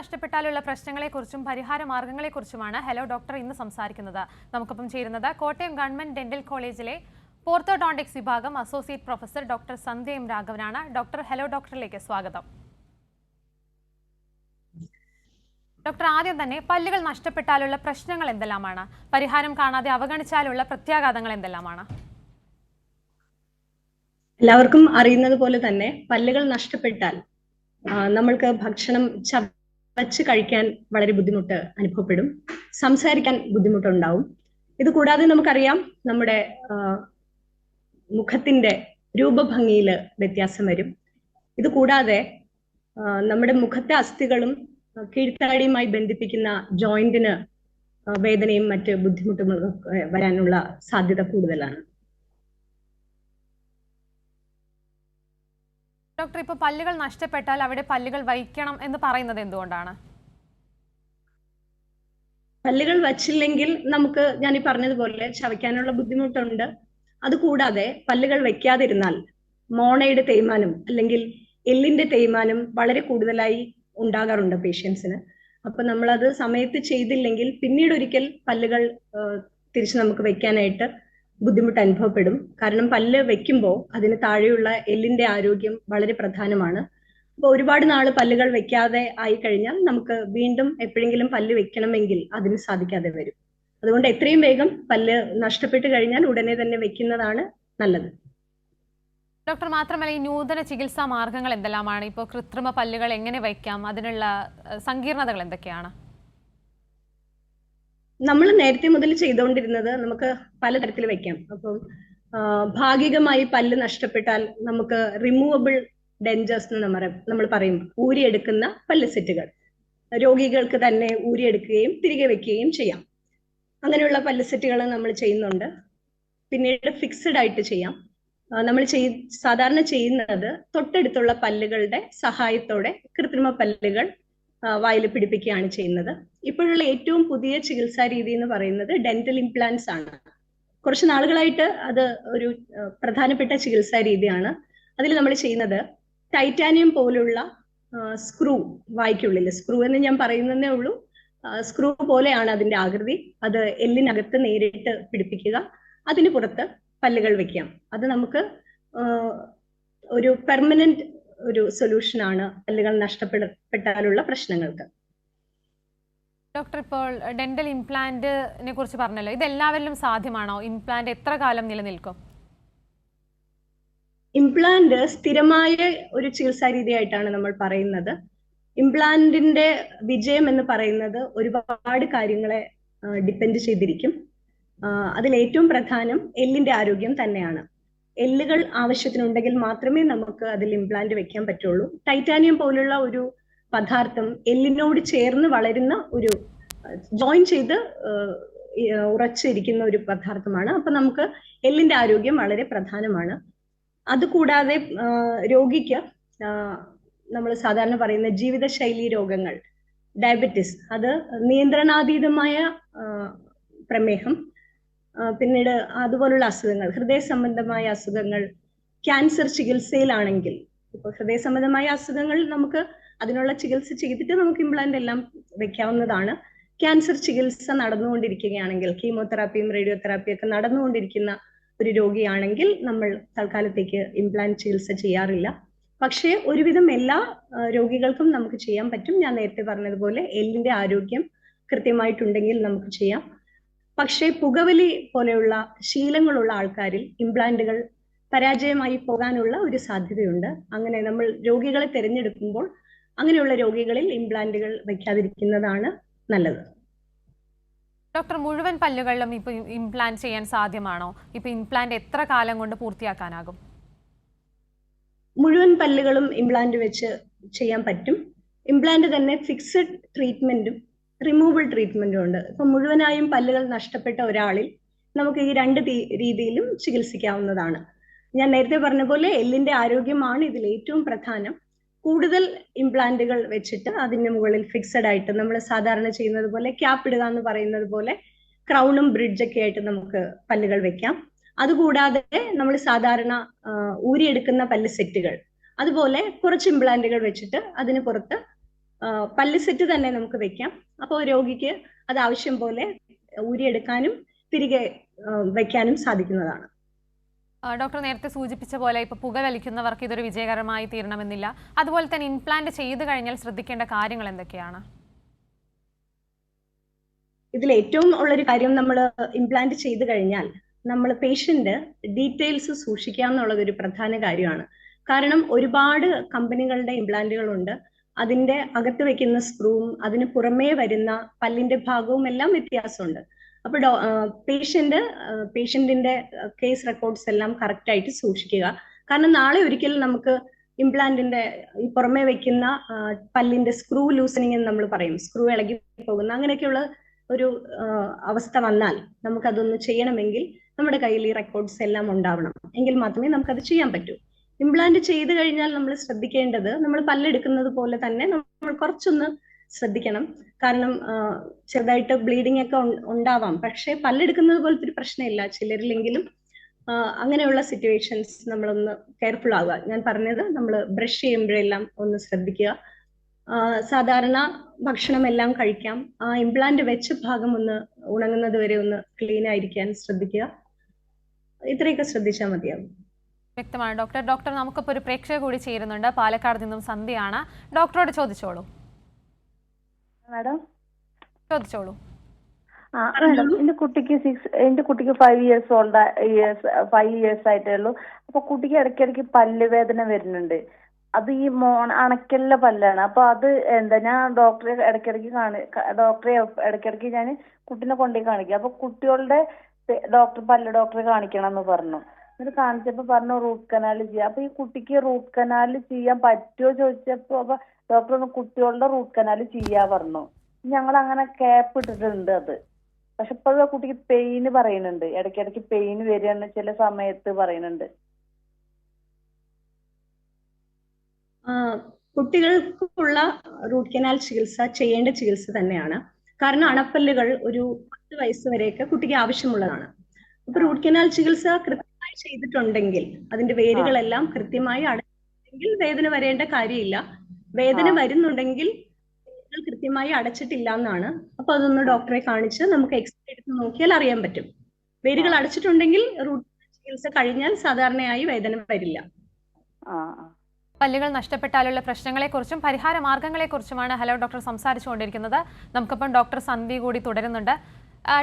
നഷ്ടപ്പെട്ടാലുള്ള പ്രശ്നങ്ങളെക്കുറിച്ചും പരിഹാര മാർഗങ്ങളെക്കുറിച്ചുമാണ് hello doctor ഇന്ന് സംസാരിക്കുന്നത്. നമുക്കൊപ്പം ചേരുന്നത് കോട്ടയം ഗവൺമെന്റ് ഡെന്റൽ കോളേജിലെ ഓർത്തോഡോണ്ടിക്സ് വിഭാഗം അസോസിയേറ്റ് പ്രൊഫസർ ഡോക്ടർ സന്ധ്യ എം രാഘവനാണ്. ഡോക്ടർ, ഹലോ ഡോക്ടറിലേക്ക് സ്വാഗതം. ഡോക്ടർ, ആദ്യം തന്നെ പല്ലുകൾ നഷ്ടപ്പെട്ടാലുള്ള പ്രശ്നങ്ങൾ എന്തെല്ലാമാണ്? പരിഹാരം കാണാതെ അവഗണിച്ചാലുള്ള പ്രത്യാഘാതങ്ങൾ എന്തെല്ലാമാണ്? എല്ലാവർക്കും അറിയുന്നത് പോലെ തന്നെ പല്ലുകൾ നഷ്ടപ്പെട്ടാൽ നമ്മൾക്ക് ഭക്ഷണം ചവച്ച് കഴിക്കാൻ വളരെ ബുദ്ധിമുട്ട് അനുഭവപ്പെടും, സംസാരിക്കാൻ ബുദ്ധിമുട്ടുണ്ടാവും. ഇത് കൂടാതെ നമുക്കറിയാം, നമ്മുടെ മുഖത്തിന്റെ രൂപഭംഗിയിൽ വ്യത്യാസം വരും. ഇത് കൂടാതെ നമ്മുടെ മുഖത്തെ അസ്ഥികളും കീഴ്ത്താടിയുമായി ബന്ധിപ്പിക്കുന്ന ജോയിന്റിന് വേദനയും മറ്റ് ബുദ്ധിമുട്ടുകളും വരാനുള്ള സാധ്യത കൂടുതലാണ്. ഡോക്ടർ, ഇപ്പോൾ പല്ലുകൾ നഷ്ടപ്പെട്ടാൽ അവിടെ പല്ലുകൾ വയ്ക്കണം എന്ന് പറയുന്നത് എന്തുകൊണ്ടാണ്? പല്ലുകൾ വച്ചില്ലെങ്കിൽ നമുക്ക് ഞാൻ ഈ പറഞ്ഞതുപോലെ ചവയ്ക്കാനുള്ള ബുദ്ധിമുട്ടുണ്ട്. അതുകൂടാതെ പല്ലുകൾ വെക്കാതിരുന്നാൽ മോണയുടെ തേയ്മാനം അല്ലെങ്കിൽ എല്ലിന്റെ തേയ്മാനം വളരെ കൂടുതലായി ഉണ്ടാകാറുണ്ട് പേഷ്യൻസിന്. അപ്പൊ നമ്മളത് സമയത്ത് ചെയ്തില്ലെങ്കിൽ പിന്നീട് ഒരിക്കൽ പല്ലുകൾ തിരിച്ച് നമുക്ക് വെക്കാനായിട്ട് ബുദ്ധിമുട്ട് അനുഭവപ്പെടും. കാരണം പല്ല് വെക്കുമ്പോൾ അതിന് താഴെയുള്ള എല്ലിന്റെ ആരോഗ്യം വളരെ പ്രധാനമാണ്. അപ്പൊ ഒരുപാട് നാള് പല്ലുകൾ വെക്കാതെ ആയി കഴിഞ്ഞാൽ നമുക്ക് വീണ്ടും എപ്പോഴെങ്കിലും പല്ല് വെക്കണമെങ്കിൽ അതിന് സാധിക്കാതെ വരും. അതുകൊണ്ട് എത്രയും വേഗം പല്ല് നഷ്ടപ്പെട്ട് കഴിഞ്ഞാൽ ഉടനെ തന്നെ വെക്കുന്നതാണ് നല്ലത്. ഡോക്ടർ, മാത്രമല്ല ഈ നൂതന ചികിത്സാ മാർഗങ്ങൾ എന്തെല്ലാമാണ്? ഇപ്പോൾ കൃത്രിമ പല്ലുകൾ എങ്ങനെ വയ്ക്കാം? അതിനുള്ള സങ്കീർണതകൾ എന്തൊക്കെയാണ്? നമ്മൾ നേരത്തെ മുതൽ ചെയ്തുകൊണ്ടിരുന്നത് നമുക്ക് പലതരത്തിൽ വെക്കാം. അപ്പം ഭാഗികമായി പല്ല് നഷ്ടപ്പെട്ടാൽ നമുക്ക് റിമൂവബിൾ ഡെഞ്ചേഴ്സ് എന്ന് നമ്മൾ പറയും, ഊരിയെടുക്കുന്ന പല്ല് സെറ്റുകൾ രോഗികൾക്ക് തന്നെ ഊരിയെടുക്കുകയും തിരികെ വെക്കുകയും ചെയ്യാം. അങ്ങനെയുള്ള പല്ല് സെറ്റുകൾ നമ്മൾ ചെയ്യുന്നുണ്ട്. പിന്നീട് ഫിക്സഡ് ആയിട്ട് ചെയ്യാം. നമ്മൾ സാധാരണ ചെയ്യുന്നത് തൊട്ടടുത്തുള്ള പല്ലുകളുടെ സഹായത്തോടെ കൃത്രിമ പല്ലുകൾ വായിൽ പിടിപ്പിക്കുകയാണ് ചെയ്യുന്നത്. ഇപ്പോഴുള്ള ഏറ്റവും പുതിയ ചികിത്സാ രീതി എന്ന് പറയുന്നത് ഡെന്റൽ ഇംപ്ലാന്റ്സ് ആണ്. കുറച്ച് നാളുകളായിട്ട് അത് ഒരു പ്രധാനപ്പെട്ട ചികിത്സാ രീതിയാണ്. അതിൽ നമ്മൾ ചെയ്യുന്നത് ടൈറ്റാനിയം പോലുള്ള സ്ക്രൂ, വായ്ക്കുള്ളിൽ സ്ക്രൂ എന്ന് ഞാൻ പറയുന്നതേ ഉള്ളൂ, സ്ക്രൂ പോലെയാണ് അതിന്റെ ആകൃതി. അത് എല്ലിനകത്ത് നേരിട്ട് പിടിപ്പിക്കുക, അതിന് പുറത്ത് പല്ലുകൾ വെക്കാം. അത് നമുക്ക് ഒരു പെർമനന്റ് ഒരു സൊല്യൂഷൻ ആണ് പല്ലുകൾ നഷ്ടപ്പെട്ടാലുള്ള പ്രശ്നങ്ങൾക്ക്. ഡോക്ടർ, ഇപ്പോൾ ഡെന്റൽ ഇംപ്ലാന്റിനെ കുറിച്ച് പറഞ്ഞല്ലോ, ഇത് എല്ലാവരിലും സാധ്യമാണോ? ഇംപ്ലാന്റ് എത്ര കാലം നിലനിൽക്കും? ഇംപ്ലാന്റ് സ്ഥിരമായ ഒരു ചികിത്സാ രീതിയായിട്ടാണ് നമ്മൾ പറയുന്നത്. ഇംപ്ലാന്റിന്റെ വിജയം എന്ന് പറയുന്നത് ഒരുപാട് കാര്യങ്ങളെ ഡിപ്പെൻഡ് ചെയ്തിരിക്കും. അതിൽ ഏറ്റവും പ്രധാനം എല്ലിന്റെ ആരോഗ്യം തന്നെയാണ്. എല്ലുകൾ ആവശ്യത്തിനുണ്ടെങ്കിൽ മാത്രമേ നമുക്ക് അതിൽ ഇംപ്ലാന്റ് വെക്കാൻ പറ്റുള്ളൂ. ടൈറ്റാനിയം പോലുള്ള ഒരു പദാർത്ഥം എല്ലിനോട് ചേർന്ന് വളരുന്ന ഒരു ജോയിൻ ചെയ്ത് ഉറച്ചിരിക്കുന്ന ഒരു പദാർത്ഥമാണ്. അപ്പൊ നമുക്ക് എല്ലിന്റെ ആരോഗ്യം വളരെ പ്രധാനമാണ്. അതുകൂടാതെ രോഗിക്ക് നമ്മൾ സാധാരണ പറയുന്ന ജീവിതശൈലി രോഗങ്ങൾ, ഡയബറ്റിസ്, അത് നിയന്ത്രണാതീതമായ പ്രമേഹം, പിന്നീട് അതുപോലുള്ള അസുഖങ്ങൾ, ഹൃദയ സംബന്ധമായ അസുഖങ്ങൾ, ക്യാൻസർ ചികിത്സയിലാണെങ്കിൽ ഇപ്പൊ ഹൃദയ സംബന്ധമായ അസുഖങ്ങൾ നമുക്ക് അതിനുള്ള ചികിത്സ ചെയ്തിട്ട് നമുക്ക് ഇംപ്ലാന്റ് എല്ലാം വെക്കാവുന്നതാണ്. ക്യാൻസർ ചികിത്സ നടന്നുകൊണ്ടിരിക്കുകയാണെങ്കിൽ, കീമോതെറാപ്പിയും റേഡിയോതെറാപ്പിയും ഒക്കെ നടന്നുകൊണ്ടിരിക്കുന്ന ഒരു രോഗിയാണെങ്കിൽ നമ്മൾ തൽക്കാലത്തേക്ക് ഇംപ്ലാന്റ് ചികിത്സ ചെയ്യാറില്ല. പക്ഷേ ഒരുവിധം എല്ലാ രോഗികൾക്കും നമുക്ക് ചെയ്യാൻ പറ്റും. ഞാൻ നേരത്തെ പറഞ്ഞതുപോലെ എല്ലിന്റെ ആരോഗ്യം കൃത്യമായിട്ടുണ്ടെങ്കിൽ നമുക്ക് ചെയ്യാം. പക്ഷേ പുകവലി പോലെയുള്ള ശീലങ്ങളുള്ള ആൾക്കാരിൽ ഇംപ്ലാന്റുകൾ പരാജയമായി പോകാനുള്ള ഒരു സാധ്യതയുണ്ട്. അങ്ങനെ നമ്മൾ രോഗികളെ തിരഞ്ഞെടുക്കുമ്പോൾ അങ്ങനെയുള്ള രോഗികളിൽ ഇംപ്ലാന്റുകൾ വയ്ക്കാതിരിക്കുന്നതാണ് നല്ലത്. ഡോക്ടർ, മുഴുവൻ പല്ലുകളിലും ഇപ്പൊ ഇംപ്ലാന്റ് ചെയ്യാൻ സാധ്യമാണോ? ഇപ്പൊ ഇംപ്ലാന്റ് എത്ര കാലം കൊണ്ട് പൂർത്തിയാക്കാനാകും? മുഴുവൻ പല്ലുകളും ഇംപ്ലാന്റ് വെച്ച് ചെയ്യാൻ പറ്റും. ഇംപ്ലാന്റ് തന്നെ ഫിക്സഡ് ട്രീറ്റ്മെന്റും റിമൂവൽ ട്രീറ്റ്മെന്റും ഉണ്ട്. ഇപ്പൊ മുഴുവനായും പല്ലുകൾ നഷ്ടപ്പെട്ട ഒരാളിൽ നമുക്ക് ഈ രണ്ട് രീതിയിലും ചികിത്സിക്കാവുന്നതാണ്. ഞാൻ നേരത്തെ പറഞ്ഞ പോലെ എല്ലിന്റെ ആരോഗ്യമാണ് ഇതിൽ ഏറ്റവും പ്രധാനം. കൂടുതൽ ഇംപ്ലാന്റുകൾ വെച്ചിട്ട് അതിന് മുകളിൽ ഫിക്സഡ് ആയിട്ട് നമ്മൾ സാധാരണ ചെയ്യുന്നത് പോലെ ക്യാപ്പ് ഇടുക എന്ന് പറയുന്നത് പോലെ ക്രൗണും ബ്രിഡ്ജൊക്കെ ആയിട്ട് നമുക്ക് പല്ലുകൾ വെക്കാം. അതുകൂടാതെ നമ്മൾ സാധാരണ ഊരിയെടുക്കുന്ന പല്ല് സെറ്റുകൾ, അതുപോലെ കുറച്ച് ഇംപ്ലാന്റുകൾ വെച്ചിട്ട് അതിന് പുറത്ത് പല്ല് സെറ്റ് തന്നെ നമുക്ക് വെക്കാം. അപ്പോൾ രോഗിക്ക് അത് ആവശ്യം പോലെ ഊരിയെടുക്കാനും തിരികെ വെക്കാനും സാധിക്കുന്നതാണ്. ഡോക്ടർ നേരത്തെ സൂചിപ്പിച്ച പോലെ ഇപ്പോൾ പുകവലിക്കുന്നവർക്ക് ഇതൊരു വിജയകരമായി തീരണമെന്നില്ല. അതുപോലെ തന്നെ ഇംപ്ലാന്റ് ചെയ്തു കഴിഞ്ഞാൽ ശ്രദ്ധിക്കേണ്ട കാര്യങ്ങൾ എന്തൊക്കെയാണ്? ഇതിൽ ഏറ്റവും ഉള്ളൊരു കാര്യം, നമ്മൾ ഇംപ്ലാന്റ് ചെയ്തു കഴിഞ്ഞാൽ നമ്മൾ പേഷ്യന്റ് ഡീറ്റെയിൽസ് സൂക്ഷിക്കുക എന്നുള്ളത് ഒരു പ്രധാന കാര്യമാണ്. കാരണം ഒരുപാട് കമ്പനികളുടെ ഇംപ്ലാന്റുകളുണ്ട്. അതിന്റെ അകത്ത് വെക്കുന്ന സ്ക്രൂവും അതിന് പുറമേ വരുന്ന പല്ലിന്റെ ഭാഗവും എല്ലാം വ്യത്യാസമുണ്ട്. അപ്പൊ പേഷ്യന്റിന്റെ കേസ് റെക്കോർഡ്സ് എല്ലാം കറക്റ്റ് ആയിട്ട് സൂക്ഷിക്കുക. കാരണം നാളെ ഒരിക്കൽ നമുക്ക് ഇംപ്ലാന്റിന്റെ ഈ പുറമേ വെക്കുന്ന പല്ലിന്റെ സ്ക്രൂ ലൂസനിങ് എന്ന് നമ്മൾ പറയും, സ്ക്രൂ ഇളകി പോകുന്ന അങ്ങനെയൊക്കെയുള്ള ഒരു അവസ്ഥ വന്നാൽ നമുക്കതൊന്ന് ചെയ്യണമെങ്കിൽ നമ്മുടെ കയ്യിൽ ഈ റെക്കോർഡ്സ് എല്ലാം ഉണ്ടാവണം. എങ്കിൽ മാത്രമേ നമുക്കത് ചെയ്യാൻ പറ്റൂ. ഇംപ്ലാന്റ് ചെയ്ത് കഴിഞ്ഞാൽ നമ്മൾ ശ്രദ്ധിക്കേണ്ടത്, നമ്മൾ പല്ലെടുക്കുന്നത് പോലെ തന്നെ നമ്മൾ കുറച്ചൊന്ന് ശ്രദ്ധിക്കണം. കാരണം ചെറുതായിട്ട് ബ്ലീഡിംഗ് ഒക്കെ ഉണ്ടാവാം, പക്ഷെ പല്ലെടുക്കുന്നത് പോലത്തെ ഒരു പ്രശ്നമില്ല ചിലരിലെങ്കിലും. അങ്ങനെയുള്ള സിറ്റുവേഷൻസ് നമ്മളൊന്ന് കെയർഫുൾ ആവുക. ഞാൻ പറഞ്ഞത് നമ്മൾ ബ്രഷ് ചെയ്യുമ്പോഴെല്ലാം ഒന്ന് ശ്രദ്ധിക്കുക. സാധാരണ ഭക്ഷണം എല്ലാം കഴിക്കാം. ആ ഇംപ്ലാന്റ് വെച്ച ഭാഗം ഒന്ന് ഉണങ്ങുന്നത് വരെ ഒന്ന് ക്ലീൻ ആയിരിക്കാൻ ശ്രദ്ധിക്കുക. ഇത്രയൊക്കെ ശ്രദ്ധിച്ചാൽ മതിയാവും. വ്യക്തമാണ് ഡോക്ടർ. ഡോക്ടർ, നമുക്കിപ്പോൾ ഒരു പ്രേക്ഷക കൂടി ചേരുന്നുണ്ട്. പാലക്കാട് നിന്നും സന്ധ്യയാണ്. ഡോക്ടറോട് ചോദിച്ചോളൂ. മാഡം ചോദിച്ചോളൂ. മാഡം, എന്റെ കുട്ടിക്ക് 5 ഇയേഴ്സ് ആയിട്ടേ ഉള്ളൂ. അപ്പൊ കുട്ടിക്ക് ഇടയ്ക്കിടയ്ക്ക് പല്ല് വേദന വരുന്നുണ്ട്. അത് ഈ അണക്കലിലെ പല്ലാണ്. അപ്പൊ അത് എന്താ, ഞാൻ ഡോക്ടറെ ഇടയ്ക്കിടയ്ക്ക് ഞാൻ കുട്ടീനെ കൊണ്ടുപോയി കാണിക്കും. അപ്പൊ കുട്ടികളുടെ പല്ല് ഡോക്ടറെ കാണിക്കണം എന്ന് പറഞ്ഞു. എന്നിട്ട് കാണിച്ചപ്പോ പറഞ്ഞു റൂട്ട് കനാൽ ചെയ്യാം. അപ്പൊ ഈ കുട്ടിക്ക് റൂട്ട് കനാൽ ചെയ്യാൻ പറ്റുമോ ചോദിച്ചപ്പോ അപ്പൊ ഡോക്ടർ ഒന്ന് കുട്ടികളുടെ റൂട്ട് കനാൽ ചെയ്യാ പറഞ്ഞു. ഞങ്ങൾ അങ്ങനെ ക്യാപ്പ് ഇട്ടിട്ടുണ്ട് അത്. പക്ഷെ ഇപ്പോഴും കുട്ടിക്ക് പെയിന് പറയുന്നുണ്ട്, ഇടയ്ക്കിടയ്ക്ക് പെയിന് വരികയാണ് ചില സമയത്ത് പറയുന്നുണ്ട്. കുട്ടികൾക്കുള്ള റൂട്ട് കനാൽ ചികിത്സ ചെയ്യേണ്ട ചികിത്സ തന്നെയാണ്. കാരണം അണപ്പല്ലുകൾ ഒരു 10 വയസ്സ് വരെയൊക്കെ കുട്ടിക്ക് ആവശ്യമുള്ളതാണ്. അപ്പൊ റൂട്ട് കനാൽ ചികിത്സ കൃത്യമായി ചെയ്തിട്ടുണ്ടെങ്കിൽ, അതിന്റെ വേരുകളെല്ലാം കൃത്യമായി അടച്ചിട്ടുണ്ടെങ്കിൽ വേദന വരേണ്ട കാര്യമില്ല. വേദന വരുന്നുണ്ടെങ്കിൽ കൃത്യമായി അടച്ചിട്ടില്ല എന്നാണ്. അപ്പൊ അതൊന്ന് ഡോക്ടറെ കാണിച്ച് നമുക്ക് എക്സ്റേ എടുത്ത് നോക്കിയാൽ അറിയാൻ പറ്റും. വേരുകൾ അടച്ചിട്ടുണ്ടെങ്കിൽ റൂട്ട് ചികിത്സ കഴിഞ്ഞാൽ സാധാരണയായി വേദന വരില്ല. പല്ലുകൾ നഷ്ടപ്പെട്ടാലുള്ള പ്രശ്നങ്ങളെക്കുറിച്ചും പരിഹാര മാർഗങ്ങളെക്കുറിച്ചുമാണ് ഹലോ ഡോക്ടർ സംസാരിച്ചുകൊണ്ടിരിക്കുന്നത്. നമുക്കിപ്പം ഡോക്ടർ സന്ധ്യ കൂടി തുടരുന്നുണ്ട്.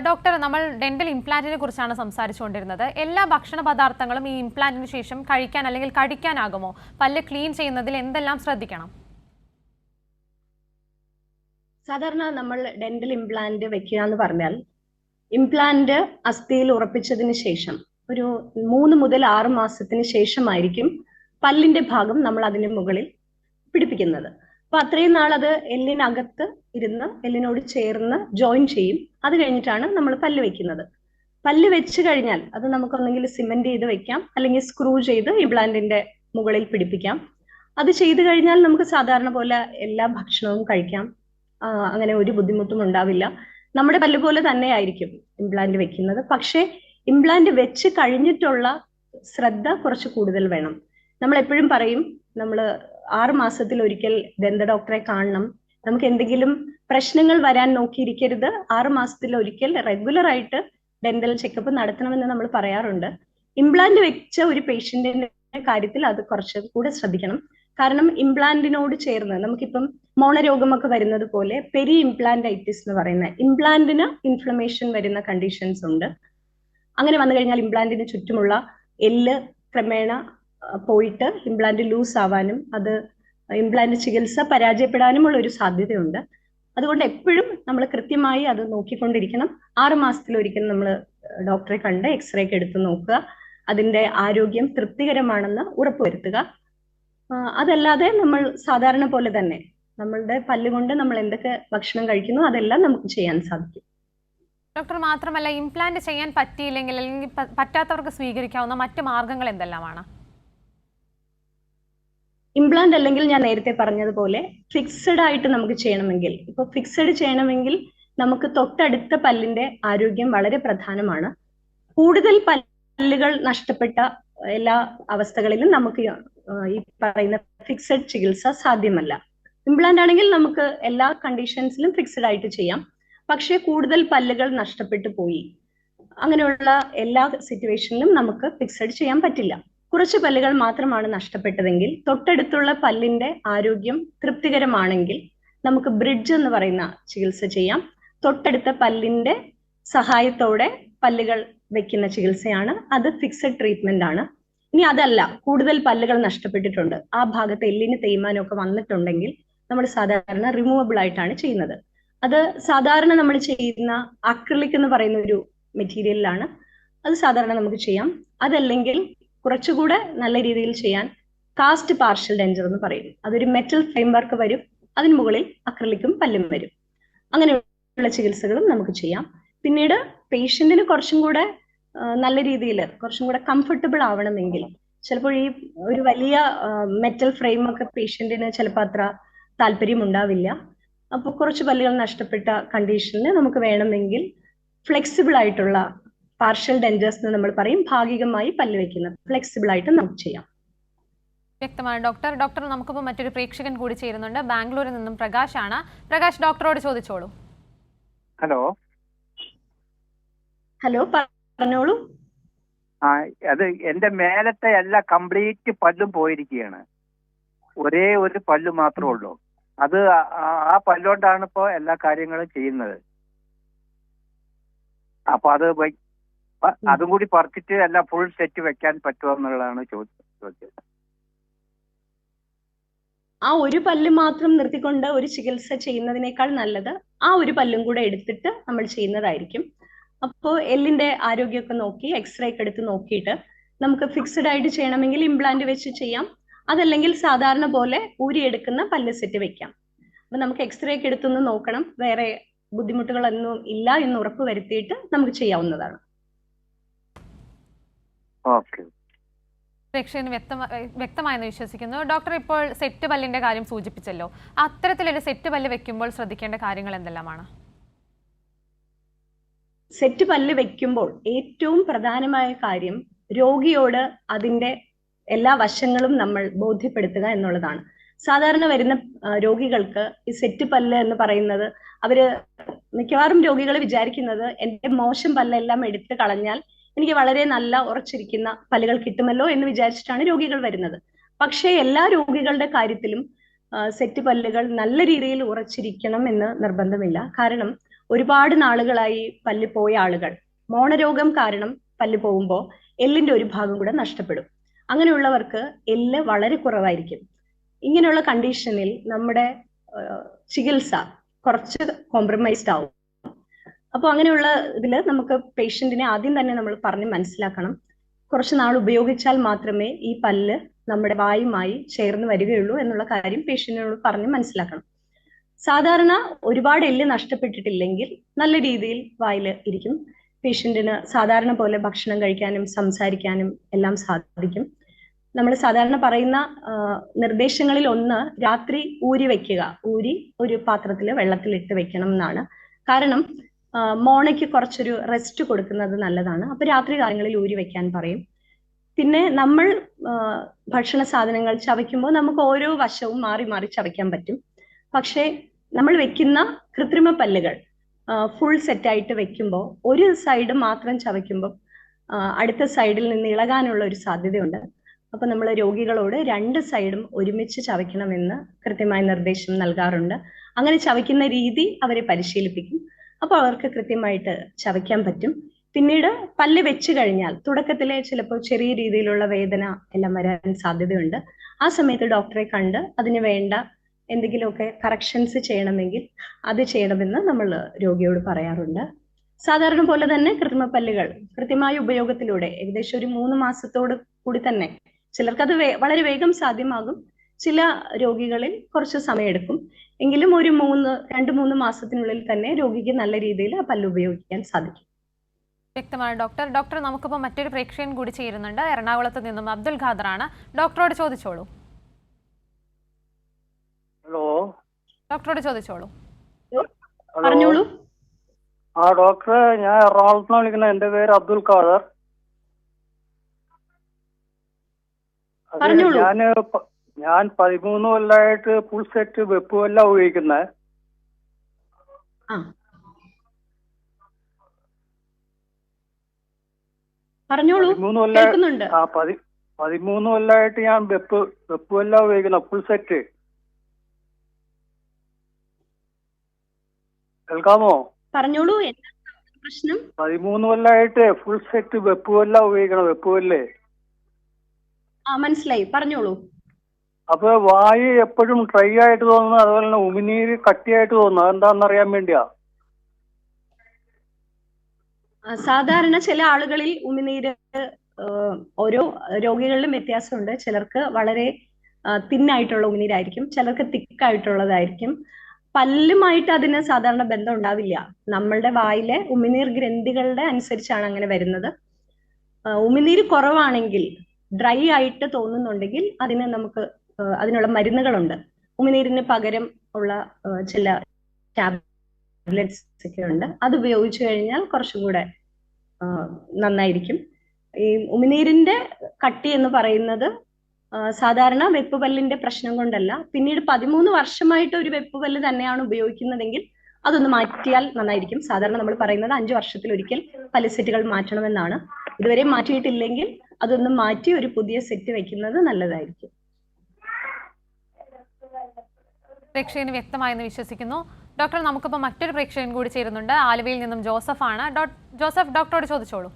ഡോക്ടർ, നമ്മൾ ഡെന്റൽ ഇംപ്ലാന്റിനെ കുറിച്ചാണ് സംസാരിച്ചുകൊണ്ടിരുന്നത്. എല്ലാ ഭക്ഷണ പദാർത്ഥങ്ങളും ഈ ഇംപ്ലാന്റിന് ശേഷം കഴിക്കാൻ അല്ലെങ്കിൽ കടിക്കാനാകുമോ? പല്ല് ക്ലീൻ ചെയ്യുന്നതിൽ എന്തെല്ലാം ശ്രദ്ധിക്കണം? സാധാരണ നമ്മൾ ഡെന്റൽ ഇംപ്ലാന്റ് വെക്കുക എന്ന് പറഞ്ഞാൽ, ഇംപ്ലാന്റ് അസ്ഥിയിൽ ഉറപ്പിച്ചതിന് ശേഷം ഒരു 3 മുതൽ 6 മാസത്തിന് ശേഷമായിരിക്കും പല്ലിന്റെ ഭാഗം നമ്മൾ അതിന് മുകളിൽ പിടിപ്പിക്കുന്നത്. അപ്പൊ അത്രയും നാൾ അത് എല്ലിനകത്ത് ഇരുന്ന് എല്ലിനോട് ചേർന്ന് ജോയിൻ ചെയ്യും. അത് കഴിഞ്ഞിട്ടാണ് നമ്മൾ പല്ല് വെക്കുന്നത്. പല്ല് വെച്ച് കഴിഞ്ഞാൽ അത് നമുക്കൊന്നെങ്കിൽ സിമെന്റ് ചെയ്ത് വെക്കാം, അല്ലെങ്കിൽ സ്ക്രൂ ചെയ്ത് ഇംപ്ലാന്റിന്റെ മുകളിൽ പിടിപ്പിക്കാം. അത് ചെയ്തു കഴിഞ്ഞാൽ നമുക്ക് സാധാരണ പോലെ എല്ലാ ഭക്ഷണവും കഴിക്കാം. അങ്ങനെ ഒരു ബുദ്ധിമുട്ടും ഉണ്ടാവില്ല. നമ്മുടെ പല്ല് പോലെ തന്നെ ആയിരിക്കും ഇംപ്ലാന്റ് വെക്കുന്നത്. പക്ഷേ ഇംപ്ലാന്റ് വെച്ച് കഴിഞ്ഞിട്ടുള്ള ശ്രദ്ധ കുറച്ച് കൂടുതൽ വേണം. നമ്മൾ എപ്പോഴും പറയും, നമ്മൾ 6 മാസത്തിൽ ഒരിക്കൽ ദന്ത ഡോക്ടറെ കാണണം. നമുക്ക് എന്തെങ്കിലും പ്രശ്നങ്ങൾ വരാൻ നോക്കിയിരിക്കരുത്. 6 മാസത്തിൽ ഒരിക്കൽ റെഗുലർ ആയിട്ട് ഡെന്റൽ ചെക്കപ്പ് നടത്തണമെന്ന് നമ്മൾ പറയാറുണ്ട്. ഇംപ്ലാന്റ് വെച്ച ഒരു പേഷ്യന്റിന്റെ കാര്യത്തിൽ അത് കുറച്ച് കൂടെ ശ്രദ്ധിക്കണം. കാരണം ഇംപ്ലാന്റിനോട് ചേർന്ന് നമുക്കിപ്പം മോണരോഗമൊക്കെ വരുന്നത് പോലെ പെരി ഇംപ്ലാന്റൈറ്റിസ് എന്ന് പറയുന്ന ഇംപ്ലാന്റിന് ഇൻഫ്ലമേഷൻ വരുന്ന കണ്ടീഷൻസ് ഉണ്ട്. അങ്ങനെ വന്നു കഴിഞ്ഞാൽ ഇംപ്ലാന്റിന് ചുറ്റുമുള്ള എല്ല് ക്രമേണ പോയിട്ട് ഇംപ്ലാന്റ് ലൂസ് ആവാനും അത് ഇംപ്ലാന്റ് ചികിത്സ പരാജയപ്പെടാനുമുള്ള ഒരു സാധ്യതയുണ്ട്. അതുകൊണ്ട് എപ്പോഴും നമ്മൾ കൃത്യമായി അത് നോക്കിക്കൊണ്ടിരിക്കണം. 6 മാസത്തിൽ ഒരിക്കൽ നമ്മൾ ഡോക്ടറെ കണ്ട് എക്സ്റേ ഒക്കെ എടുത്ത് നോക്കുക. അതിന്റെ ആരോഗ്യം തൃപ്തികരമാണെന്ന് ഉറപ്പുവരുത്തുക. അതല്ലാതെ നമ്മൾ സാധാരണ പോലെ തന്നെ നമ്മളുടെ പല്ലുകൊണ്ട് നമ്മൾ എന്തൊക്കെ ഭക്ഷണം കഴിക്കുന്നു അതെല്ലാം നമുക്ക് ചെയ്യാൻ സാധിക്കും. ഡോക്ടർ, മാത്രമല്ല ഇംപ്ലാന്റ് ചെയ്യാൻ പറ്റിയില്ലെങ്കിൽ അല്ലെങ്കിൽ പറ്റാത്തവർക്ക് സ്വീകരിക്കാവുന്ന മറ്റു മാർഗങ്ങൾ എന്തെല്ലാമാണ്? ഇംപ്ലാന്റ് അല്ലെങ്കിൽ ഞാൻ നേരത്തെ പറഞ്ഞതുപോലെ ഫിക്സഡ് ആയിട്ട് നമുക്ക് ചെയ്യണമെങ്കിൽ, ഇപ്പൊ ഫിക്സഡ് ചെയ്യണമെങ്കിൽ നമുക്ക് തൊട്ടടുത്ത പല്ലിന്റെ ആരോഗ്യം വളരെ പ്രധാനമാണ്. കൂടുതൽ പല്ലുകൾ നഷ്ടപ്പെട്ട എല്ലാ അവസ്ഥകളിലും നമുക്ക് ഈ പറയുന്ന ഫിക്സഡ് ചികിത്സ സാധ്യമല്ല. ഇംപ്ലാന്റ് ആണെങ്കിൽ നമുക്ക് എല്ലാ കണ്ടീഷൻസിലും ഫിക്സഡ് ആയിട്ട് ചെയ്യാം. പക്ഷേ കൂടുതൽ പല്ലുകൾ നഷ്ടപ്പെട്ടു പോയി, അങ്ങനെയുള്ള എല്ലാ സിറ്റുവേഷനിലും നമുക്ക് ഫിക്സഡ് ചെയ്യാൻ പറ്റില്ല. കുറച്ച് പല്ലുകൾ മാത്രമാണ് നഷ്ടപ്പെട്ടതെങ്കിൽ, തൊട്ടടുത്തുള്ള പല്ലിന്റെ ആരോഗ്യം തൃപ്തികരമാണെങ്കിൽ നമുക്ക് ബ്രിഡ്ജ് എന്ന് പറയുന്ന ചികിത്സ ചെയ്യാം. തൊട്ടടുത്ത പല്ലിന്റെ സഹായത്തോടെ പല്ലുകൾ വെക്കുന്ന ചികിത്സയാണ് അത്. ഫിക്സഡ് ട്രീറ്റ്മെന്റ് ആണ്. ഇനി അതല്ല, കൂടുതൽ പല്ലുകൾ നഷ്ടപ്പെട്ടിട്ടുണ്ട്, ആ ഭാഗത്ത് എല്ലിന് തേയ്മാനം ഒക്കെ വന്നിട്ടുണ്ടെങ്കിൽ നമ്മൾ സാധാരണ റിമൂവബിൾ ആയിട്ടാണ് ചെയ്യുന്നത്. അത് സാധാരണ നമ്മൾ ചെയ്യുന്ന അക്രിലിക് എന്ന് പറയുന്ന ഒരു മെറ്റീരിയലിലാണ്. അത് സാധാരണ നമുക്ക് ചെയ്യാം. അതല്ലെങ്കിൽ കുറച്ചുകൂടെ നല്ല രീതിയിൽ ചെയ്യാൻ കാസ്റ്റ് പാർഷ്യൽ ഡെഞ്ചർ എന്ന് പറയും. അതൊരു മെറ്റൽ ഫ്രെയിം വർക്ക് വരും, അതിന് മുകളിൽ അക്രിലിക്കും പല്ലും വരും. അങ്ങനെയുള്ള ചികിത്സകളും നമുക്ക് ചെയ്യാം. പിന്നീട് പേഷ്യന്റിന് കുറച്ചും കൂടെ നല്ല രീതിയിൽ കുറച്ചും കൂടെ കംഫർട്ടബിൾ ആവണമെങ്കിൽ ചിലപ്പോൾ ഈ ഒരു വലിയ മെറ്റൽ ഫ്രെയിം ഒക്കെ പേഷ്യന്റിന് ചിലപ്പോൾ അത്ര താല്പര്യം ഉണ്ടാവില്ല. അപ്പോൾ കുറച്ച് പല്ലുകൾ നഷ്ടപ്പെട്ട കണ്ടീഷനിൽ നമുക്ക് വേണമെങ്കിൽ ഫ്ലെക്സിബിൾ ആയിട്ടുള്ള പാർഷ്യൽ ഡെഞ്ചേഴ്സ് എന്ന് നമ്മൾ പറയും, ഭാഗികമായി പല്ല് വെക്കുന്നത് ഫ്ലെക്സിബിൾ ആയിട്ട് നമുക്ക് ചെയ്യാം. വ്യക്തമാണ് ഡോക്ടർ. ഡോക്ടർ, നമുക്കിപ്പോൾ മറ്റൊരു പ്രേക്ഷകൻ കൂടി ചേരുന്നുണ്ട്. ബാംഗ്ലൂരിൽ നിന്നും പ്രകാശാണ്. പ്രകാശ്, ഡോക്ടറോട് ചോദിച്ചോളൂ. ഹലോ. ഹലോ, പറഞ്ഞോളൂ. അത് എന്റെ മേലത്തെ എല്ലാ കംപ്ലീറ്റ് പല്ലും പോയിരിക്കുകയാണ്. ഒരേ ഒരു പല്ല് മാത്രമേ ഉള്ളൂ. അത് ആ പല്ലുകൊണ്ടാണ് ഇപ്പോ എല്ലാ കാര്യങ്ങളും ചെയ്യുന്നത്. അപ്പൊ അതും കൂടി പറിച്ചിട്ട് എല്ലാം ഫുൾ സെറ്റ് വെക്കാൻ പറ്റുമോ എന്നുള്ളതാണ് ചോദിച്ചത്. ആ ഒരു പല്ല് മാത്രം നിർത്തിക്കൊണ്ട് ഒരു ചികിത്സ ചെയ്യുന്നതിനേക്കാൾ നല്ലത് ആ ഒരു പല്ലും കൂടെ എടുത്തിട്ട് നമ്മൾ ചെയ്യുന്നതായിരിക്കും. അപ്പോൾ എല്ലിന്റെ ആരോഗ്യമൊക്കെ നോക്കി എക്സ്റേ ഒക്കെ എടുത്ത് നോക്കിയിട്ട് നമുക്ക് ഫിക്സഡ് ആയിട്ട് ചെയ്യണമെങ്കിൽ ഇംപ്ലാന്റ് വെച്ച് ചെയ്യാം. അതല്ലെങ്കിൽ സാധാരണ പോലെ ഊരിയെടുക്കുന്ന പല്ല് സെറ്റ് വെക്കാം. അപ്പൊ നമുക്ക് എക്സ്റേ ഒക്കെ എടുത്തൊന്ന് നോക്കണം, വേറെ ബുദ്ധിമുട്ടുകളൊന്നും ഇല്ല എന്ന് ഉറപ്പ് വരുത്തിയിട്ട് നമുക്ക് ചെയ്യാവുന്നതാണ്. പ്രേക്ഷകന് വ്യക്തമായെന്ന് വിശ്വസിക്കുന്നു. ഡോക്ടർ, ഇപ്പോൾ സെറ്റ് പല്ലിന്റെ കാര്യം സൂചിപ്പിച്ചല്ലോ. അത്തരത്തിലൊരു സെറ്റ് പല്ല് വെക്കുമ്പോൾ ശ്രദ്ധിക്കേണ്ട കാര്യങ്ങൾ എന്തെല്ലാമാണ്? സെറ്റ് പല്ല് വെക്കുമ്പോൾ ഏറ്റവും പ്രധാനമായ കാര്യം രോഗിയോട് അതിന്റെ എല്ലാ വശങ്ങളും നമ്മൾ ബോധ്യപ്പെടുത്തുക എന്നുള്ളതാണ്. സാധാരണ വരുന്ന രോഗികൾക്ക് ഈ സെറ്റ് പല്ല് എന്ന് പറയുന്നത്, അവര് മിക്കവാറും രോഗികൾ വിചാരിക്കുന്നത് എന്റെ മോശം പല്ലെല്ലാം എടുത്ത് കളഞ്ഞാൽ എനിക്ക് വളരെ നല്ല ഉറച്ചിരിക്കുന്ന പല്ലുകൾ കിട്ടുമല്ലോ എന്ന് വിചാരിച്ചിട്ടാണ് രോഗികൾ വരുന്നത്. പക്ഷേ എല്ലാ രോഗികളുടെ കാര്യത്തിലും സെറ്റ് പല്ലുകൾ നല്ല രീതിയിൽ ഉറച്ചിരിക്കണം എന്ന് നിർബന്ധമില്ല. കാരണം ഒരുപാട് നാളുകളായി പല്ല് പോയ ആളുകൾ മോണരോഗം കാരണം പല്ല് പോകുമ്പോൾ എല്ലിന്റെ ഒരു ഭാഗം കൂടെ നഷ്ടപ്പെടും. അങ്ങനെയുള്ളവർക്ക് എല്ല് വളരെ കുറവായിരിക്കും. ഇങ്ങനെയുള്ള കണ്ടീഷനിൽ നമ്മുടെ ചികിത്സ കുറച്ച് കോംപ്രമൈസ്ഡ് ആവും. അപ്പൊ അങ്ങനെയുള്ള ഇതിൽ നമുക്ക് പേഷ്യന്റിനെ ആദ്യം തന്നെ നമ്മൾ പറഞ്ഞ് മനസ്സിലാക്കണം, കുറച്ച് നാൾ ഉപയോഗിച്ചാൽ മാത്രമേ ഈ പല്ല് നമ്മുടെ വായുമായി ചേർന്ന് വരികയുള്ളൂ എന്നുള്ള കാര്യം പേഷ്യന്റിനോട് പറഞ്ഞ് മനസ്സിലാക്കണം. സാധാരണ ഒരുപാട് എല്ല് നഷ്ടപ്പെട്ടിട്ടില്ലെങ്കിൽ നല്ല രീതിയിൽ വായിൽ ഇരിക്കും. പേഷ്യന്റിന് സാധാരണ പോലെ ഭക്ഷണം കഴിക്കാനും സംസാരിക്കാനും എല്ലാം സാധിക്കും. നമ്മൾ സാധാരണ പറയുന്ന നിർദ്ദേശങ്ങളിൽ ഒന്ന് രാത്രി ഊരി വെക്കുക. ഊരി ഒരു പാത്രത്തിൽ വെള്ളത്തിലിട്ട് വെക്കണം എന്നാണ്. കാരണം മോണയ്ക്ക് കുറച്ചൊരു റെസ്റ്റ് കൊടുക്കുന്നത് നല്ലതാണ്. അപ്പൊ രാത്രി കാലങ്ങളിൽ ഊരി വെക്കാൻ പറയും. പിന്നെ നമ്മൾ ഭക്ഷണ സാധനങ്ങൾ ചവയ്ക്കുമ്പോൾ നമുക്ക് ഓരോ വശവും മാറി മാറി ചവയ്ക്കാൻ പറ്റും. പക്ഷേ നമ്മൾ വെക്കുന്ന കൃത്രിമ പല്ലുകൾ ഫുൾ സെറ്റായിട്ട് വെക്കുമ്പോൾ ഒരു സൈഡ് മാത്രം ചവയ്ക്കുമ്പോൾ അടുത്ത സൈഡിൽ നിന്ന് ഇളകാനുള്ള ഒരു സാധ്യതയുണ്ട്. അപ്പൊ നമ്മൾ രോഗികളോട് രണ്ട് സൈഡും ഒരുമിച്ച് ചവയ്ക്കണമെന്ന് കൃത്യമായ നിർദ്ദേശം നൽകാറുണ്ട്. അങ്ങനെ ചവയ്ക്കുന്ന രീതി അവരെ പരിശീലിപ്പിക്കും. അപ്പൊ അവർക്ക് കൃത്യമായിട്ട് ചവയ്ക്കാൻ പറ്റും. പിന്നീട് പല്ല് വെച്ച് കഴിഞ്ഞാൽ തുടക്കത്തിലെ ചിലപ്പോൾ ചെറിയ രീതിയിലുള്ള വേദന എല്ലാം വരാൻ സാധ്യതയുണ്ട്. ആ സമയത്ത് ഡോക്ടറെ കണ്ട് അതിന് വേണ്ട എന്തെങ്കിലുമൊക്കെ കറക്ഷൻസ് ചെയ്യണമെങ്കിൽ അത് ചെയ്യണമെന്ന് നമ്മൾ രോഗിയോട് പറയാറുണ്ട്. സാധാരണ പോലെ തന്നെ കൃത്രിമ പല്ലുകൾ കൃത്യമായ ഉപയോഗത്തിലൂടെ ഏകദേശം ഒരു 3 മാസത്തോട് കൂടി തന്നെ ചിലർക്കത് വളരെ വേഗം സാധ്യമാകും. ചില രോഗികളിൽ കുറച്ച് സമയമെടുക്കും. എങ്കിലും ഒരു 2-3 മാസത്തിനുള്ളിൽ തന്നെ രോഗിക്ക് നല്ല രീതിയിൽ ആ പല്ല് ഉപയോഗിക്കാൻ സാധിക്കും. വ്യക്തമാണ് ഡോക്ടർ. ഡോക്ടർ, നമുക്കിപ്പോൾ മറ്റൊരു പ്രേക്ഷകൻ കൂടി ചേരുന്നുണ്ട്. എറണാകുളത്ത് നിന്നും അബ്ദുൽ ഖാദറാണ്. ഡോക്ടറോട് ചോദിച്ചോളൂ. ഹലോ. ഡോക്ടറോട് ചോദിച്ചോളൂ. പറഞ്ഞോളൂ. ഡോക്ടർ, ഞാൻ എറണാകുളത്ത് നിന്ന് വിളിക്കുന്നത്. എന്റെ പേര് അബ്ദുൽ ഞാൻ 13 കൊല്ലമായിട്ട് ഫുൾ സെറ്റ് വെപ്പ് പല്ല ഉപയോഗിക്കുന്നത്. ആ പറഞ്ഞോളൂ, 13 കൊല്ലം കേൾക്കുന്നുണ്ട്. 13 കൊല്ലമായിട്ട് ഞാൻ വെപ്പ് പല്ല ഉപയോഗിക്കുന്ന ഫുൾ സെറ്റ്. കേൾക്കാമോ? പറഞ്ഞോളൂ, എന്താ പ്രശ്നം? 13 കൊല്ലമായിട്ട് ഫുൾ സെറ്റ് വെപ്പ് പല്ല ഉപയോഗിക്കണം, വെപ്പ് പല്ല്. ആ മനസ്സിലായി, പറഞ്ഞോളൂ. അപ്പൊ വായു എപ്പോഴും ഡ്രൈ ആയിട്ട് തോന്നുന്നു, അതുപോലെ തന്നെ ഉമിനീര് കട്ടിയായിട്ട് തോന്നുന്നു. അതെന്താണെന്ന് അറിയാൻ വേണ്ടിയാ. സാധാരണ ചില ആളുകളിൽ ഉമിനീര് ഓരോ രോഗികളിലും വ്യത്യാസമുണ്ട്. ചിലർക്ക് വളരെ തിന്നായിട്ടുള്ള ഉമിനീരായിരിക്കും, ചിലർക്ക് തിക്കായിട്ടുള്ളതായിരിക്കും. പല്ലുമായിട്ട് അതിന് സാധാരണ ബന്ധം ഉണ്ടാവില്ല. നമ്മളുടെ വായിലെ ഉമിനീർ ഗ്രന്ഥികളുടെ അനുസരിച്ചാണ് അങ്ങനെ വരുന്നത്. ഉമിനീര് കുറവാണെങ്കിൽ, ഡ്രൈ ആയിട്ട് തോന്നുന്നുണ്ടെങ്കിൽ അതിന് നമുക്ക് അതിനുള്ള മരുന്നുകളുണ്ട്. ഉമിനീരിന് പകരം ഉള്ള ചില ടാബ്ലറ്റ്സ് ഒക്കെ ഉണ്ട്. അത് ഉപയോഗിച്ചു കഴിഞ്ഞാൽ കുറച്ചും കൂടെ നന്നായിരിക്കും. ഈ ഉമിനീരിന്റെ കട്ടി എന്ന് പറയുന്നത് സാധാരണ വെപ്പുപല്ലിന്റെ പ്രശ്നം കൊണ്ടല്ല, പിന്നീട് 13 വർഷമായിട്ട് ഒരു വെപ്പുപല്ല് തന്നെയാണ് ഉപയോഗിക്കുന്നതെങ്കിൽ അതൊന്ന് മാറ്റിയാൽ നന്നായിരിക്കും. സാധാരണ നമ്മൾ പറയുന്നത് 5 വർഷത്തിലൊരിക്കൽ പല്ല് സെറ്റുകൾ മാറ്റണമെന്നാണ്. ഇതുവരെ മാറ്റിയിട്ടില്ലെങ്കിൽ അതൊന്ന് മാറ്റി ഒരു പുതിയ സെറ്റ് വെക്കുന്നത് നല്ലതായിരിക്കും. പ്രേക്ഷകന് വ്യക്തമായെന്ന് വിശ്വസിക്കുന്നു. ഡോക്ടർ, നമുക്കിപ്പോൾ മറ്റൊരു പ്രേക്ഷകൻ കൂടി ചേരുന്നുണ്ട്. ആലുവയിൽ നിന്നും ജോസഫ് ആണ്. ജോസഫ്, ഡോക്ടറോട് ചോദിച്ചോളൂ.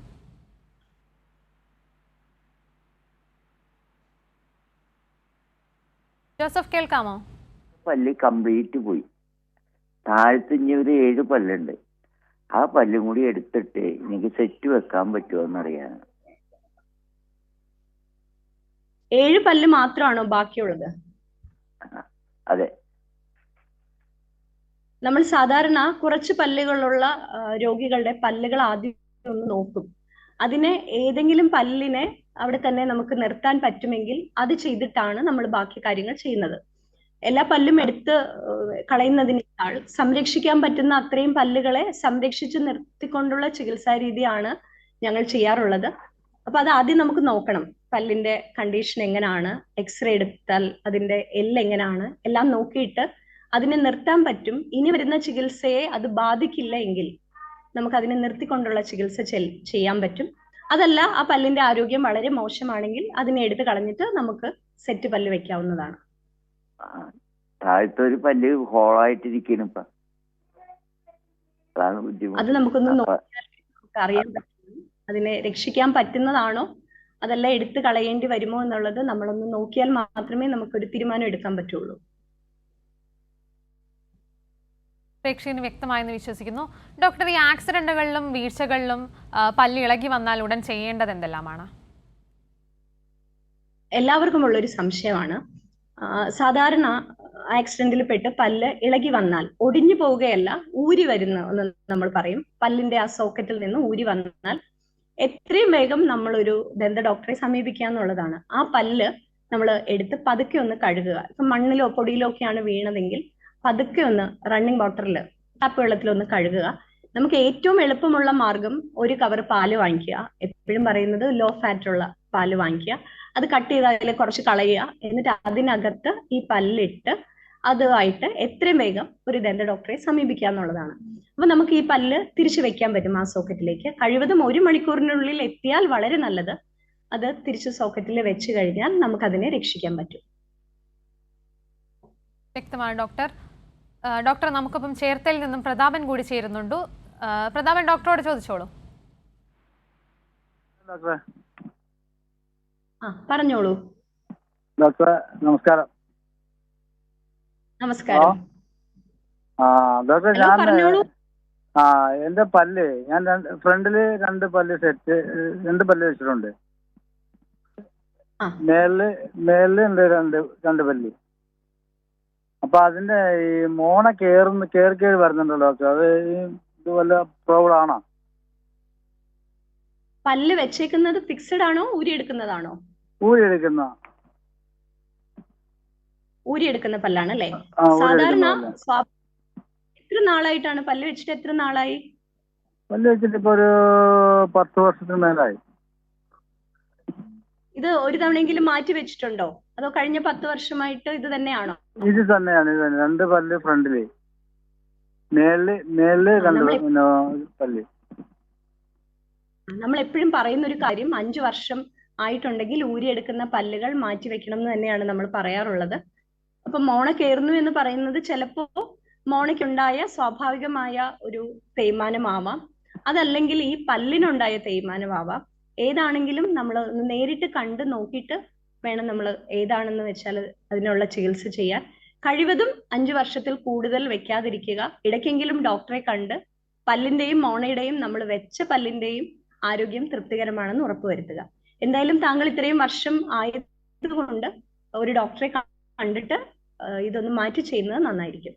ജോസഫ്, കേൾക്കാമോ? പല്ല് കംപ്ലീറ്റ് പോയി. താഴത്ത് ഇനി ഒരു 7 പല്ലുണ്ട്. ആ പല്ലും കൂടി എടുത്തിട്ട് എനിക്ക് സെറ്റ് വെക്കാൻ പറ്റുമോ എന്നറിയാൻ. 7 പല്ല് മാത്രമാണോ ബാക്കിയുള്ളത്? അതെ. നമ്മൾ സാധാരണ കുറച്ച് പല്ലുകളുള്ള രോഗികളുടെ പല്ലുകൾ ആദ്യം ഒന്ന് നോക്കും. അതിനെ ഏതെങ്കിലും പല്ലിനെ അവിടെ തന്നെ നമുക്ക് നിർത്താൻ പറ്റുമെങ്കിൽ അത് ചെയ്തിട്ടാണ് നമ്മൾ ബാക്കി കാര്യങ്ങൾ ചെയ്യുന്നത്. എല്ലാ പല്ലും എടുത്ത് കളയുന്നതിനേക്കാൾ സംരക്ഷിക്കാൻ പറ്റുന്ന അത്രയും പല്ലുകളെ സംരക്ഷിച്ച് നിർത്തിക്കൊണ്ടുള്ള ചികിത്സാ രീതിയാണ് ഞങ്ങൾ ചെയ്യാറുള്ളത്. അപ്പൊ അത് ആദ്യം നമുക്ക് നോക്കണം. പല്ലിന്റെ കണ്ടീഷൻ എങ്ങനെയാണ്, എക്സ്റേ എടുത്താൽ അതിന്റെ എല്ല് എങ്ങനെയാണ്, എല്ലാം നോക്കിയിട്ട് അതിനെ നിർത്താൻ പറ്റും. ഇനി വരുന്ന ചികിത്സയെ അത് ബാധിക്കില്ല എങ്കിൽ നമുക്ക് അതിനെ നിർത്തിക്കൊണ്ടുള്ള ചികിത്സ ചെയ്യാൻ പറ്റും. അതല്ല, ആ പല്ലിന്റെ ആരോഗ്യം വളരെ മോശമാണെങ്കിൽ അതിനെ എടുത്ത് കളഞ്ഞിട്ട് നമുക്ക് സെറ്റ് പല്ല് വെക്കാവുന്നതാണ്. താഴത്തെ ഒരു പല്ല് ഹോളായിട്ടിരിക്കുന്നു. അത് നമുക്കൊന്ന് നോക്കിയാൽ നമുക്ക് അറിയാൻ പറ്റും അതിനെ രക്ഷിക്കാൻ പറ്റുന്നതാണോ അതല്ല എടുത്ത് കളയേണ്ടി വരുമോ എന്നുള്ളത് നമ്മളൊന്ന് നോക്കിയാൽ മാത്രമേ നമുക്കൊരു തീരുമാനം എടുക്കാൻ പറ്റുള്ളൂ. പ്രേക്ഷകന് വ്യക്തമായെന്ന് വിശ്വസിക്കുന്നു. ഡോക്ടർ, ഈ ആക്സിഡന്റുകളിലും വീഴ്ചകളിലും പല്ല് ഇളകി വന്നാൽ ഉടൻ ചെയ്യേണ്ടത് എന്തെല്ലാമാണ്? എല്ലാവർക്കും ഉള്ളൊരു സംശയമാണ്. സാധാരണ ആക്സിഡന്റിൽ പെട്ട് പല്ല് ഇളകി വന്നാൽ ഒടിഞ്ഞു പോവുകയല്ല, ഊരി വരുന്ന എന്ന് നമ്മൾ പറയും. പല്ലിന്റെ ആ സോക്കറ്റിൽ നിന്ന് ഊരി വന്നാൽ എത്രയും വേഗം നമ്മളൊരു ദന്ത ഡോക്ടറെ സമീപിക്കുക എന്നുള്ളതാണ്. ആ പല്ല് നമ്മൾ എടുത്ത് പതുക്കെ ഒന്ന് കഴുകുക. ഇപ്പൊ മണ്ണിലോ പൊടിയിലോ ഒക്കെയാണ് വീണതെങ്കിൽ പതുക്കെ ഒന്ന് റണ്ണിങ് വാട്ടറിൽ, ടാപ്പ് വെള്ളത്തിൽ ഒന്ന് കഴുകുക. നമുക്ക് ഏറ്റവും എളുപ്പമുള്ള മാർഗം ഒരു കവർ പാല് വാങ്ങിക്കുക. എപ്പോഴും പറയുന്നത് ലോ ഫാറ്റ് ഉള്ള പാല് വാങ്ങിക്കുക. അത് കട്ട് ചെയ്ത് അതിൽ കുറച്ച് കളയുക. എന്നിട്ട് അതിനകത്ത് ഈ പല്ലിട്ട് അതുമായിട്ട് എത്രയും വേഗം ഒരു ദന്ത ഡോക്ടറെ സമീപിക്കുക എന്നുള്ളതാണ്. അപ്പൊ നമുക്ക് ഈ പല്ല് തിരിച്ചു വെക്കാൻ പറ്റും ആ സോക്കറ്റിലേക്ക്. കഴിവതും 1 മണിക്കൂറിനുള്ളിൽ എത്തിയാൽ വളരെ നല്ലത്. അത് തിരിച്ച് സോക്കറ്റിൽ വെച്ച് കഴിഞ്ഞാൽ നമുക്ക് അതിനെ രക്ഷിക്കാൻ പറ്റും. വ്യക്തമാണ് ഡോക്ടർ. ഡോക്ടർ, നമുക്കിപ്പം ചേർത്തലയിൽ നിന്നും പ്രതാപൻ കൂടി ചേരുന്നുണ്ട്. പ്രതാപൻ, ഡോക്ടറോട് ചോദിച്ചോളൂ. പറഞ്ഞോളൂ. ഡോക്ടർ നമസ്കാരം. നമസ്കാരം. ഡോക്ടർ, എന്റെ പല്ല് ഞാൻ ഫ്രണ്ടില് 2 പല്ല് സെറ്റ് 2 പല്ല് വെച്ചിട്ടുണ്ട്. മേളില് ഉണ്ട് 2 പല്ല്. അപ്പൊ അതിന്റെ ഈ മോണ കേറി വരുന്നുണ്ടല്ലോ ഡോക്ടർ, അത് ഇത് വല്ല പ്രോബ്ലം ആണോ? പല്ല് വെച്ചേക്കുന്നത് ഫിക്സഡ് ആണോ ഊരിയെടുക്കുന്നതാണോ? ഊരിയെടുക്കുന്ന പല്ലാണ് അല്ലേ? സാധാരണ എത്ര നാളായിട്ടാണ് പല്ല് വെച്ചിട്ട്? എത്ര നാളായി പല്ല് വെച്ചിട്ട്? ഇപ്പൊ ഒരു 10 വർഷത്തിന് മേലായി. ഇത് ഒരു തവണയെങ്കിലും മാറ്റി വെച്ചിട്ടുണ്ടോ? അതോ കഴിഞ്ഞ 10 വർഷമായിട്ട് ഇത് തന്നെയാണോ? ഇത് തന്നെയാണ് 2 പല്ല് ഫ്രണ്ടില്, മേളില് 2 പല്ല്. നമ്മൾ എപ്പോഴും പറയുന്ന ഒരു കാര്യം 5 വർഷം ആയിട്ടുണ്ടെങ്കിൽ ഊരിയെടുക്കുന്ന പല്ലുകൾ മാറ്റി വെക്കണം എന്ന് തന്നെയാണ് നമ്മൾ പറയാറുള്ളത്. അപ്പൊ മോണ കയറുന്നു എന്ന് പറയുന്നത് ചിലപ്പോ മോണയ്ക്കുണ്ടായ സ്വാഭാവികമായ ഒരു തേയ്മാനമാവാം, അതല്ലെങ്കിൽ ഈ പല്ലിനുണ്ടായ തേയ്മാനമാവാം. ഏതാണെങ്കിലും നമ്മൾ നേരിട്ട് കണ്ട് നോക്കിയിട്ട് വേണം നമ്മൾ ഏതാണെന്ന് വെച്ചാൽ അതിനുള്ള ചികിത്സ ചെയ്യാൻ. കഴിവതും 5 വർഷത്തിൽ കൂടുതൽ വെക്കാതിരിക്കുക. ഇടയ്ക്കെങ്കിലും ഡോക്ടറെ കണ്ട് പല്ലിന്റെയും മോണയുടെയും നമ്മൾ വെച്ച പല്ലിന്റെയും ആരോഗ്യം തൃപ്തികരമാണെന്ന് ഉറപ്പുവരുത്തുക. എന്തായാലും താങ്കൾ ഇത്രയും വർഷം ആയതുകൊണ്ട് ഒരു ഡോക്ടറെ കണ്ടിട്ട് ഇതൊന്ന് മാറ്റി ചെയ്യുന്നത് നന്നായിരിക്കും.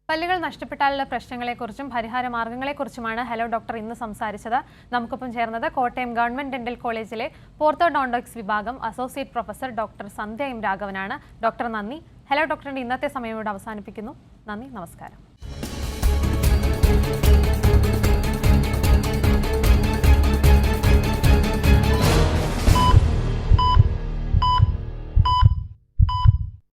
പല്ലുകൾ നഷ്ടപ്പെട്ടാലുള്ള പ്രശ്നങ്ങളെക്കുറിച്ചും പരിഹാര മാർഗങ്ങളെക്കുറിച്ചുമാണ് ഹലോ ഡോക്ടർ ഇന്ന് സംസാരിച്ചത്. നമുക്കൊപ്പം ചേർന്നത് കോട്ടയം ഗവൺമെന്റ് ഡെന്റൽ കോളേജിലെ പോർത്തോഡോണ്ടിക്സ് വിഭാഗം അസോസിയേറ്റ് പ്രൊഫസർ ഡോക്ടർ സന്ധ്യ എം രാഘവനാണ്. ഡോക്ടർ നന്ദി. ഹലോ ഡോക്ടറിന്റെ ഇന്നത്തെ സമയം ഇവിടെ അവസാനിപ്പിക്കുന്നു. നന്ദി, നമസ്കാരം.